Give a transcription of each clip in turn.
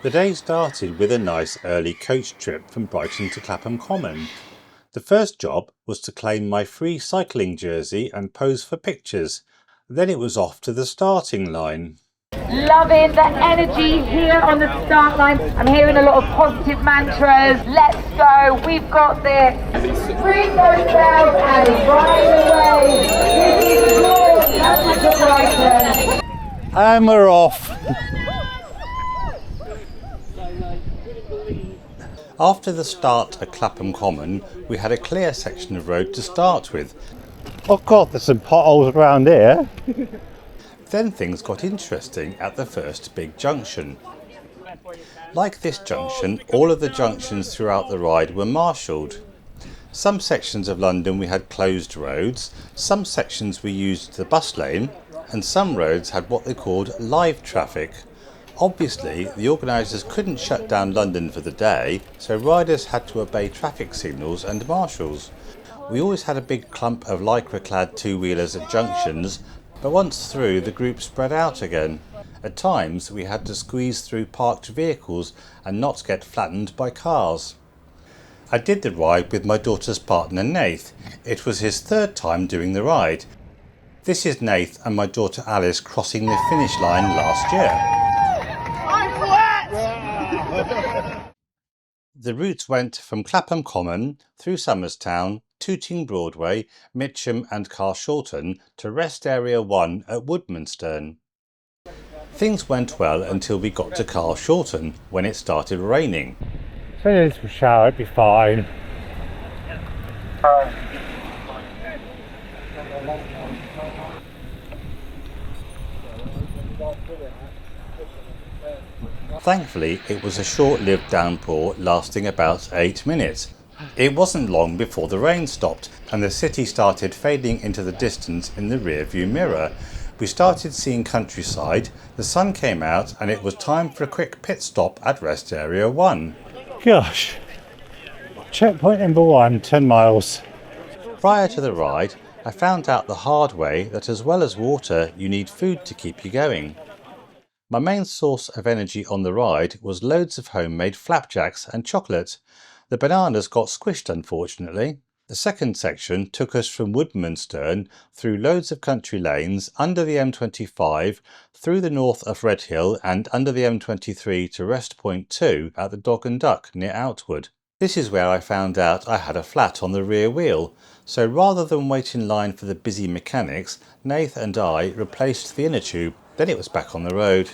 The day started with a nice early coach trip from Brighton to Clapham Common. The first job was to claim my free cycling jersey and pose for pictures. Then it was off to the starting line. Loving the energy here on the start line. I'm hearing a lot of positive mantras. Let's go, we've got this. Bring yourself and ride away. This is your Capital Brighton. And we're off. After the start at Clapham Common, we had a clear section of road to start with. Oh God, there's some potholes around here. Then things got interesting at the first big junction. Like this junction, all of the junctions throughout the ride were marshalled. Some sections of London we had closed roads, some sections we used the bus lane, and some roads had what they called live traffic. Obviously, the organisers couldn't shut down London for the day, so riders had to obey traffic signals and marshals. We always had a big clump of lycra-clad two-wheelers at junctions, but once through, the group spread out again. At times, we had to squeeze through parked vehicles and not get flattened by cars. I did the ride with my daughter's partner Nath. It was his third time doing the ride. This is Nath and my daughter Alice crossing the finish line last year. The route went from Clapham Common through Somerstown, Tooting Broadway, Mitcham and Carshalton to Rest Area 1 at Woodmansterne. Things went well until we got to Carshalton when it started raining. So a little shower, it'd be fine. Thankfully, it was a short-lived downpour lasting about 8 minutes. It wasn't long before the rain stopped and the city started fading into the distance in the rear-view mirror. We started seeing countryside, the sun came out and it was time for a quick pit stop at Rest Area 1. Gosh. Checkpoint number 1, 10 miles. Prior to the ride, I found out the hard way that as well as water, you need food to keep you going. My main source of energy on the ride was loads of homemade flapjacks and chocolate. The bananas got squished unfortunately. The second section took us from Woodmansterne through loads of country lanes, under the M25, through the north of Redhill and under the M23 to Rest Point 2 at the Dog and Duck near Outwood. This is where I found out I had a flat on the rear wheel, so rather than wait in line for the busy mechanics, Nath and I replaced the inner tube. Then it was back on the road.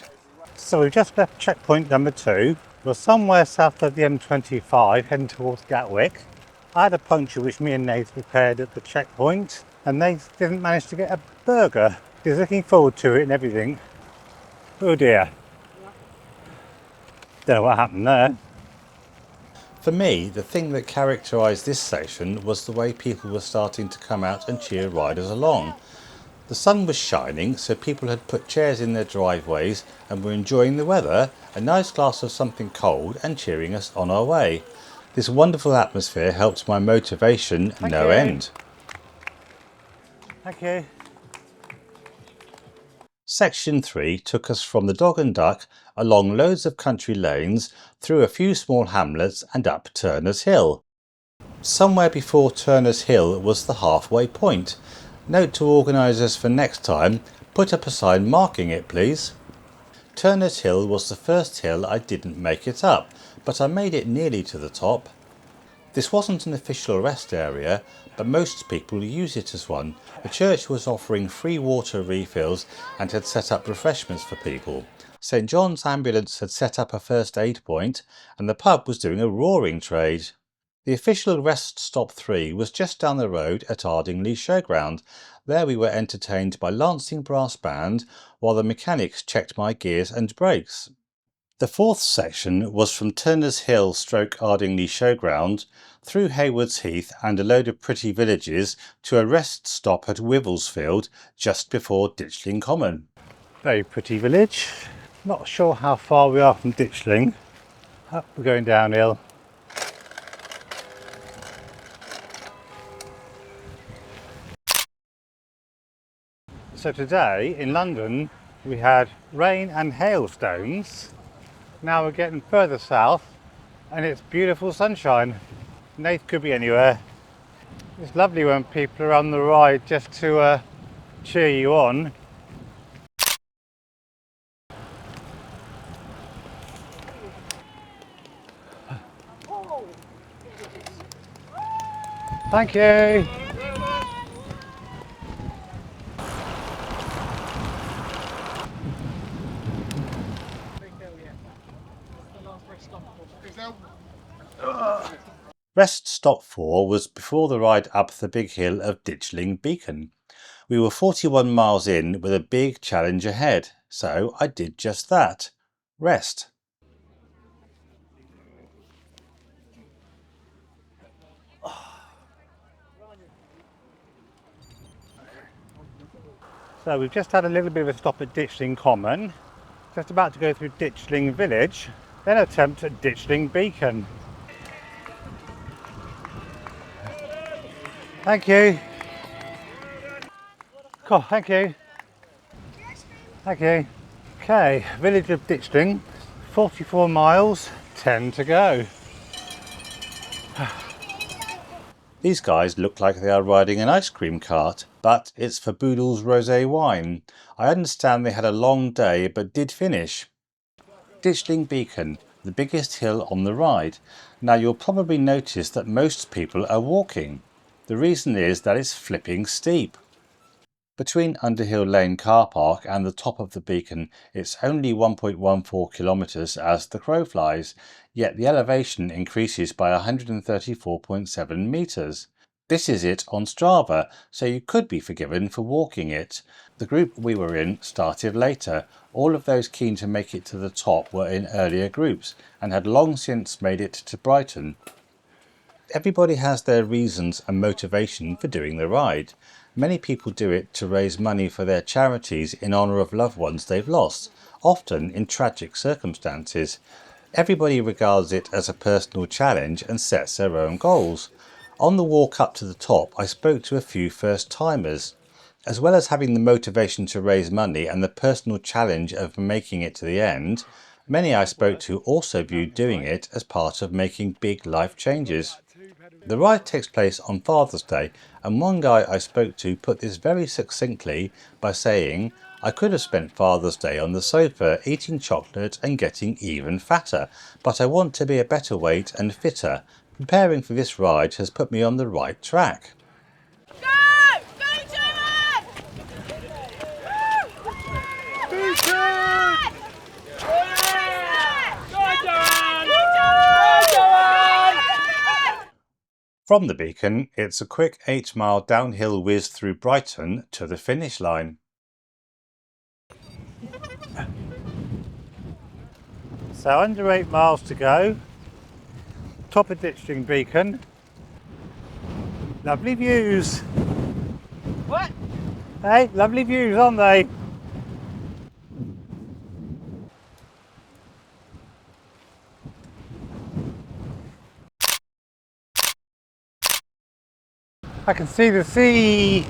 So we've just left checkpoint number 2. We're somewhere south of the M25 heading towards Gatwick. I had a puncture which me and Nath repaired at the checkpoint and Nath didn't manage to get a burger. He's looking forward to it and everything. Oh dear. Don't know what happened there. For me, the thing that characterised this section was the way people were starting to come out and cheer riders along. The sun was shining, so people had put chairs in their driveways and were enjoying the weather, a nice glass of something cold and cheering us on our way. This wonderful atmosphere helped my motivation no end. Thank you. Section 3 took us from the Dog and Duck along loads of country lanes, through a few small hamlets and up Turner's Hill. Somewhere before Turner's Hill was the halfway point. Note to organisers for next time, put up a sign marking it please. Turner's Hill was the first hill I didn't make it up, but I made it nearly to the top. This wasn't an official rest area, but most people use it as one. The church was offering free water refills and had set up refreshments for people. St John's Ambulance had set up a first aid point and the pub was doing a roaring trade. The official rest stop 3 was just down the road at Ardingly Showground. There we were entertained by Lancing Brass Band while the mechanics checked my gears and brakes. The fourth section was from Turner's Hill stroke Ardingly Showground through Haywards Heath and a load of pretty villages to a rest stop at Wivelsfield just before Ditchling Common. Very pretty village. Not sure how far we are from Ditchling. Oh, we're going downhill. So today in London we had rain and hailstones, Now we're getting further south and it's beautiful sunshine. Nath could be anywhere. It's lovely when people are on the ride just to cheer you on. Thank you. Rest stop 4 was before the ride up the big hill of Ditchling Beacon. We were 41 miles in with a big challenge ahead, so I did just that. Rest. So we've just had a little bit of a stop at Ditchling Common, just about to go through Ditchling Village, then attempt at Ditchling Beacon. Thank you. Cool, thank you. Thank you. Okay, village of Ditchling, 44 miles, 10 to go. These guys look like they are riding an ice cream cart, but it's for Boodle's rosé wine. I understand they had a long day but did finish. Ditchling Beacon, the biggest hill on the ride. Now you'll probably notice that most people are walking. The reason is that it's flipping steep. Between Underhill Lane car park and the top of the beacon it's only 1.14 kilometres as the crow flies, yet the elevation increases by 134.7 metres. This is it on Strava, so you could be forgiven for walking it. The group we were in started later. All of those keen to make it to the top were in earlier groups and had long since made it to Brighton. Everybody has their reasons and motivation for doing the ride. Many people do it to raise money for their charities in honour of loved ones they've lost, often in tragic circumstances. Everybody regards it as a personal challenge and sets their own goals. On the walk up to the top, I spoke to a few first-timers. As well as having the motivation to raise money and the personal challenge of making it to the end, many I spoke to also viewed doing it as part of making big life changes. The ride takes place on Father's Day, and one guy I spoke to put this very succinctly by saying, "I could have spent Father's Day on the sofa eating chocolate and getting even fatter, but I want to be a better weight and fitter. Preparing for this ride has put me on the right track." From the beacon, it's a quick 8-mile downhill whiz through Brighton to the finish line. So under 8 miles to go, top of Ditchling Beacon. Lovely views. What? Hey, lovely views, aren't they? I can see the sea.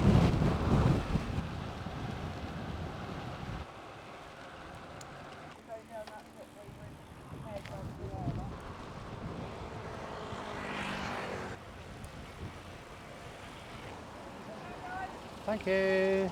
Thank you.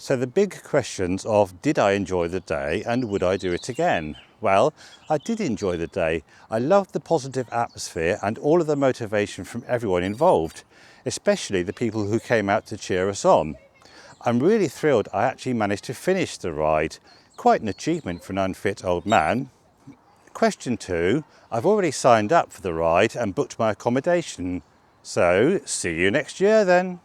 So the big questions of did I enjoy the day and would I do it again? Well, I did enjoy the day. I loved the positive atmosphere and all of the motivation from everyone involved, especially the people who came out to cheer us on. I'm really thrilled I actually managed to finish the ride. Quite an achievement for an unfit old man. Question 2, I've already signed up for the ride and booked my accommodation. So, see you next year then.